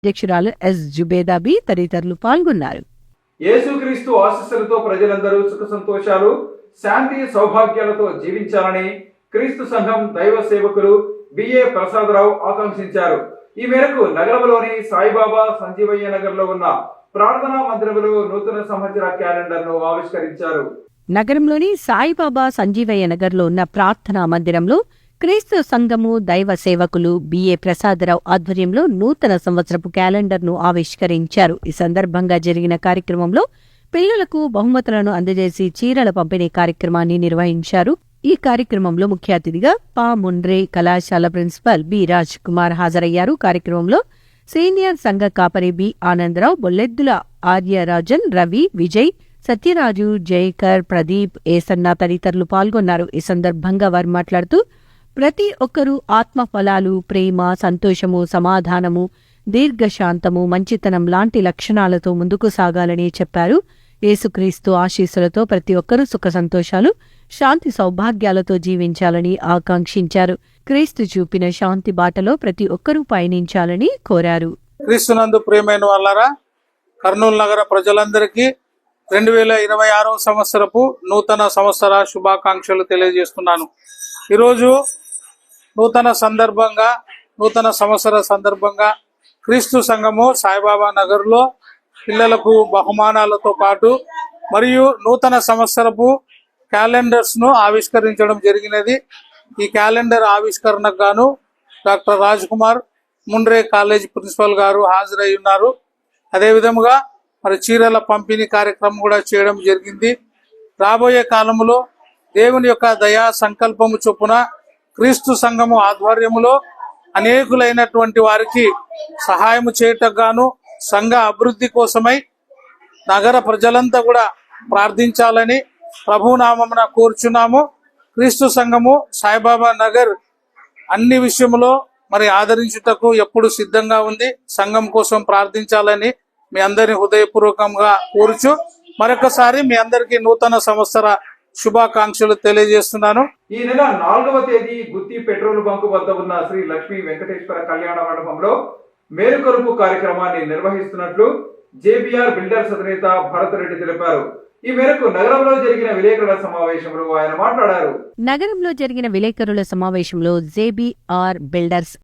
అధ్యక్షురాలు ఎస్ జుబేదాబి తదితరులు పాల్గొన్నారు. యేసుక్రీస్తు ఆశీస్సులతో ప్రజలందరూ సుఖ సంతోషాలు, శాంతి సౌభాగ్యాలతో జీవించాలని క్రీస్తు సంఘం దైవ సేవకులు బిఏ ప్రసాదరావు ఆకాంక్షించారు. ఈ మేరకు నగరంలోని సాయిబాబా సంజీవయ్య నగర్ లో ఉన్న ప్రార్థనా మందిరంలో నూతన సంవత్సర క్యాలెండర్ ను ఆవిష్కరించారు. నగరంలోని సాయిబాబా సంజీవయ్య నగర్ లో ఉన్న ప్రార్థనా మందిరంలో క్రీస్తు సంఘము దైవ సేవకులు బిఏ ప్రసాదరావు ఆధ్వర్యంలో నూతన సంవత్సరపు క్యాలెండర్ ను ఆవిష్కరించారు. ఈ సందర్భంగా జరిగిన కార్యక్రమంలో పిల్లలకు బహుమతులను అందజేసి చీరల పంపిణీ కార్యక్రమాన్ని నిర్వహించారు. ఈ కార్యక్రమంలో ముఖ్య అతిథిగా పా ముండ్రే కళాశాల ప్రిన్సిపల్ బి రాజ్ కుమార్ హాజరయ్యారు. కార్యక్రమంలో సీనియర్ సంఘ కాపరి బి ఆనందరావు, బొల్లెద్దుల ఆర్యరాజన్, రవి, విజయ్, సత్యరాజు, జయకర్, ప్రదీప్, ఏసన్న తదితరులు పాల్గొన్నారు. ఈ సందర్భంగా వారు మాట్లాడుతూ ప్రతి ఒక్కరూ ఆత్మ ఫలాలు, ప్రేమ, సంతోషము, సమాధానము, దీర్ఘశాంతము, మంచితనం లాంటి లక్షణాలతో ముందుకు సాగాలని చెప్పారు. యేసుక్రీస్తు ఆశీస్సులతో ప్రతి ఒక్కరూ సుఖ సంతోషాలు, శాంతి సౌభాగ్యాలతో జీవించాలని ఆకాంక్షించారు. క్రీస్తు చూపిన శాంతి బాటలో ప్రతి ఒక్కరూ పయనించాలని కోరారు. క్రీస్తునందు ప్రియమైన వాళ్ళారా, కర్నూలు నగర ప్రజలందరికీ 2026 సంవత్సరపు నూతన సంవత్సర శుభాకాంక్షలు తెలియజేస్తున్నాను. ఈరోజు నూతన సంవత్సర సందర్భంగా క్రీస్తు సంఘము సాయిబాబా నగర్ లో పిల్లలకు బహుమానాలతో పాటు మరియు నూతన సంవత్సరపు క్యాలెండర్స్ ను ఆవిష్కరించడం జరిగినది. ఈ క్యాలెండర్ ఆవిష్కరణకు గాను doctor Raj Kumar Mundre college principal గారు హాజరై ఉన్నారు. అదే విధముగా మరి చీరల పంపిణీ కార్యక్రమం కూడా చేయడం జరిగింది. రాబోయే కాలంలో దేవుని యొక్క దయా సంకల్పము చొప్పున క్రీస్తు సంఘము ఆధ్వర్యములో అనేకులైనటువంటి వారికి సహాయము చేయటకు గాను సంఘ అభివృద్ధి కోసమై నగర ప్రజలంతా కూడా ప్రార్థించాలని ప్రభునామమున కోరుచున్నాము. క్రీస్తు సంఘము సాయిబాబా నగర్ అన్ని విషయంలో మరి ఆదరించుటకు ఎప్పుడు సిద్ధంగా ఉంది. సంఘం కోసం ప్రార్థించాలని మీ అందరిని హృదయపూర్వకంగా కోరుచు మరొకసారి మీ అందరికీ నూతన సంవత్సర శుభాకాంక్షలు తెలియజేస్తున్నాను. ఈ నెల 4వ తేదీ గుత్తి పెట్రోల్ బంకు వద్ద ఉన్న శ్రీ లక్ష్మీ వెంకటేశ్వర కళ్యాణ మండపంలో మేలుకొలుపు కార్యక్రమాన్ని నిర్వహిస్తున్నట్లు జేబీఆర్ బిల్డర్స్ అధినేత భరత్ రెడ్డి తెలిపారు. ఈ మేరకు నగరంలో జరిగిన విలేకరుల సమావేశంలో ఆయన మాట్లాడారు. నగరంలో జరిగిన విలేకరుల సమావేశంలో జేబీఆర్ బిల్డర్స్